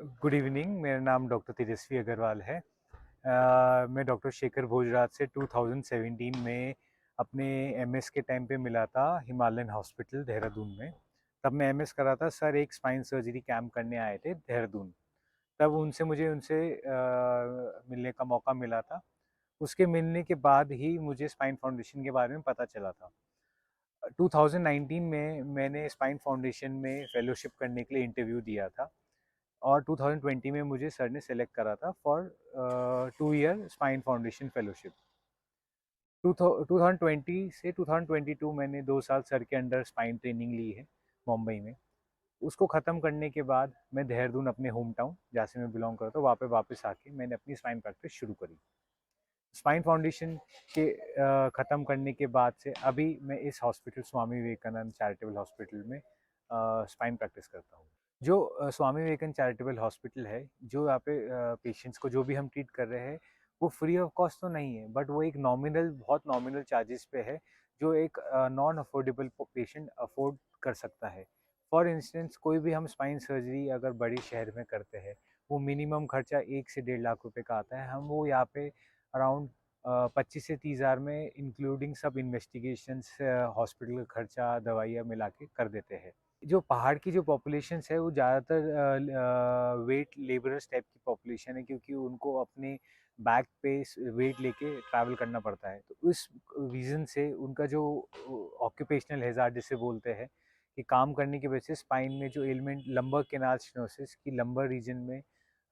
Good evening. मेरा नाम doctor तेजस्वी अग्रवाल है। मैं डॉक्टर शेखर भोजराज से 2017 में अपने एमएस के टाइम पे मिला था हिमालयन हॉस्पिटल देहरादून में। तब मैं एमएस कर रहा था। सर एक स्पाइन सर्जरी कैंप करने आए थे देहरादून। तब मुझे उनसे मिलने का मौका मिला था। उसके मिलने के बाद ही मुझे स्पाइन फाउंडेशन के बारे में पता चला था। 2019 में मैंने स्पाइन फाउंडेशन में फेलोशिप करने के लिए इंटरव्यू दिया था और 2020 में मुझे सर ने सेलेक्ट करा था for 2 year spine foundation fellowship. 2020 से 2022 मैंने 2 साल सर के अंडर स्पाइन ट्रेनिंग ली है मुंबई में। उसको ख़त्म करने के बाद मैं देहरादून, अपने होम टाउन जहाँ से मैं बिलोंग करता हूँ, वहाँ पे वापस आके मैंने अपनी स्पाइन प्रैक्टिस शुरू करी। स्पाइन फाउंडेशन के ख़त्म करने के बाद से अभी मैं इस hospital Swami Vivekananda charitable hospital में स्पाइन प्रैक्टिस करता हूँ। जो स्वामी विवेकानंद चैरिटेबल हॉस्पिटल है, जो यहाँ पे पेशेंट्स को जो भी हम ट्रीट कर रहे हैं, वो फ्री ऑफ कॉस्ट तो नहीं है, बट वो एक नॉमिनल, बहुत नॉमिनल चार्जेस पे है, जो एक नॉन अफोर्डेबल पेशेंट अफोर्ड कर सकता है। फॉर इंस्टेंस कोई भी हम स्पाइन सर्जरी अगर बड़ी शहर में करते हैं, वो मिनिमम खर्चा 1 से 1.5 लाख रुपए का आता है। हम वो यहाँ पे अराउंड 25 से 30 हज़ार में, इंक्लूडिंग सब इन्वेस्टिगेशंस, हॉस्पिटल का खर्चा, दवाइयाँ मिला के कर देते हैं। जो पहाड़ की जो पॉपुलेशंस है, वो ज़्यादातर वेट लेबरर्स टाइप की पॉपुलेशन है, क्योंकि उनको अपने बैक पे वेट लेके ट्रैवल करना पड़ता है। तो उस रीज़न से उनका जो ऑक्यूपेशनल हैज़ार्ड जिसे बोलते हैं, कि काम करने की वजह से स्पाइन में जो एलिमेंट लंबर कैनाल स्टेनोसिस की लंबर रीजन में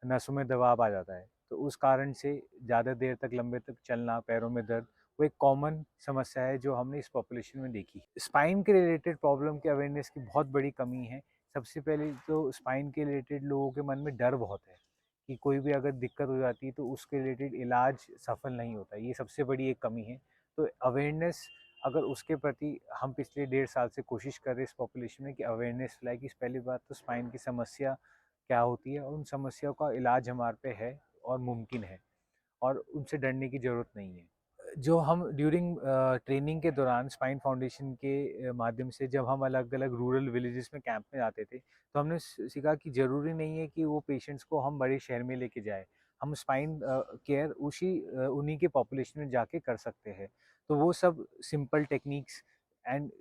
नसों में दबाव आ जाता है। तो उस कारण से ज़्यादा देर तक, लंबे तक चलना, पैरों में दर्द, वो एक कॉमन समस्या है जो हमने इस पॉपुलेशन में देखी। स्पाइन के रिलेटेड प्रॉब्लम के अवेयरनेस की बहुत बड़ी कमी है। सबसे पहले तो स्पाइन के रिलेटेड लोगों के मन में डर बहुत है कि कोई भी अगर दिक्कत हो जाती है तो उसके रिलेटेड इलाज सफल नहीं होता। ये सबसे बड़ी एक कमी है। तो अवेयरनेस, अगर उसके प्रति हम पिछले 1.5 साल से कोशिश कर रहे हैं इस पॉपुलेशन में कि अवेयरनेस फैलाए, कि पहली बात तो स्पाइन की समस्या क्या होती है और उन समस्याओं का इलाज हमारे पे है और मुमकिन है, और उनसे डरने की ज़रूरत नहीं है। जो हम ड्यूरिंग ट्रेनिंग के दौरान स्पाइन फाउंडेशन के माध्यम से, जब हम अलग अलग रूरल विलेजेस में कैंप में जाते थे, तो हमने सीखा कि ज़रूरी नहीं है कि वो पेशेंट्स को हम बड़े शहर में लेके जाए। हम स्पाइन केयर उन्हीं के पॉपुलेशन में जाके कर सकते हैं। तो वो सब simple techniques and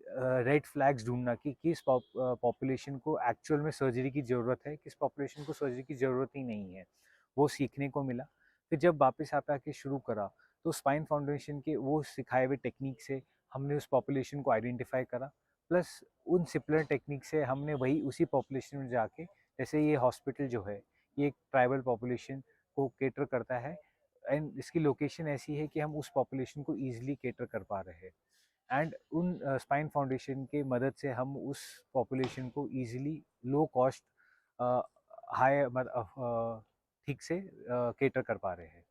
red flags ढूंढना कि किस पॉपुलेशन को एक्चुअल में सर्जरी की ज़रूरत है, किस पॉपुलेशन को सर्जरी की ज़रूरत ही नहीं है, वो सीखने को मिला। फिर जब वापस यहाँ पे आके शुरू करा, तो स्पाइन फाउंडेशन के वो सिखाए हुए टेक्निक से हमने उस पॉपुलेशन को आइडेंटिफाई करा, प्लस उन सिमिलर टेक्निक से हमने वही उसी पॉपुलेशन में जाके, जैसे ये हॉस्पिटल जो है, ये एक ट्राइबल पॉपुलेशन को केटर करता है, एंड इसकी लोकेशन ऐसी है कि हम उस पॉपुलेशन को ईजिली केटर कर पा रहे हैं। एंड उन स्पाइन फाउंडेशन के मदद से हम उस पॉपुलेशन को ईजिली, लो कॉस्ट, हाई, ठीक से केटर कर पा रहे हैं।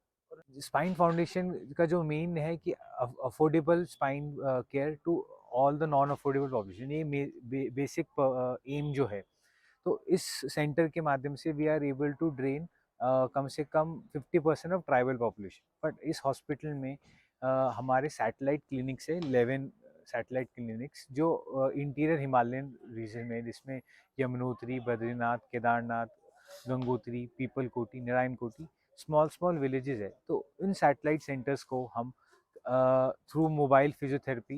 स्पाइन फाउंडेशन का जो मेन है कि affordable spine care to all the non affordable population, ये बेसिक एम जो है। तो इस सेंटर के माध्यम से we are able to drain कम से कम 50% ऑफ ट्राइबल पॉपुलेशन। बट इस हॉस्पिटल में हमारे सैटेलाइट क्लिनिक्स है, 11 सैटेलाइट क्लिनिक्स, जो इंटीरियर हिमालयन रीजन में, जिसमें यमुनोत्री, बद्रीनाथ, केदारनाथ, गंगोत्री, पीपल कोटी, नारायण कोटी, स्मॉल स्मॉल विलेजेस है। तो इन सैटेलाइट सेंटर्स को हम थ्रू मोबाइल फिजियोथेरेपी,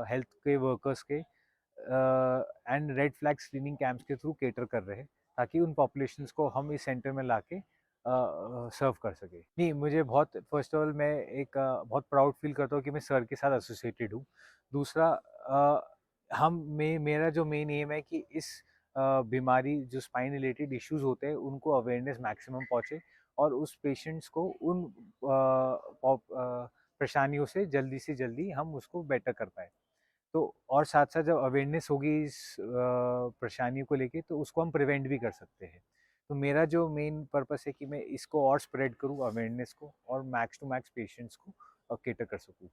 हेल्थ के वर्कर्स के and red flag screening camps के थ्रू केटर कर रहे हैं, ताकि उन पॉपुलेशंस को हम इस सेंटर में लाके सर्व कर सके। नहीं, मुझे बहुत, फर्स्ट ऑफ ऑल मैं एक बहुत प्राउड फील करता हूँ कि मैं सर के साथ एसोसिएटेड हूँ। दूसरा, मेरा जो मेन एम है कि इस बीमारी, जो स्पाइन रिलेटेड इश्यूज होते हैं, उनको अवेयरनेस मैक्सिमम पहुँचे, और उस पेशेंट्स को उन परेशानियों से जल्दी हम उसको बेटर कर पाए। तो और साथ-साथ जब अवेयरनेस होगी इस परेशानियों को लेके, तो उसको हम प्रिवेंट भी कर सकते हैं। तो मेरा जो मेन पर्पस है कि मैं इसको और स्प्रेड करूँ अवेयरनेस को, और मैक्स टू मैक्स पेशेंट्स को कैटर कर सकूँ।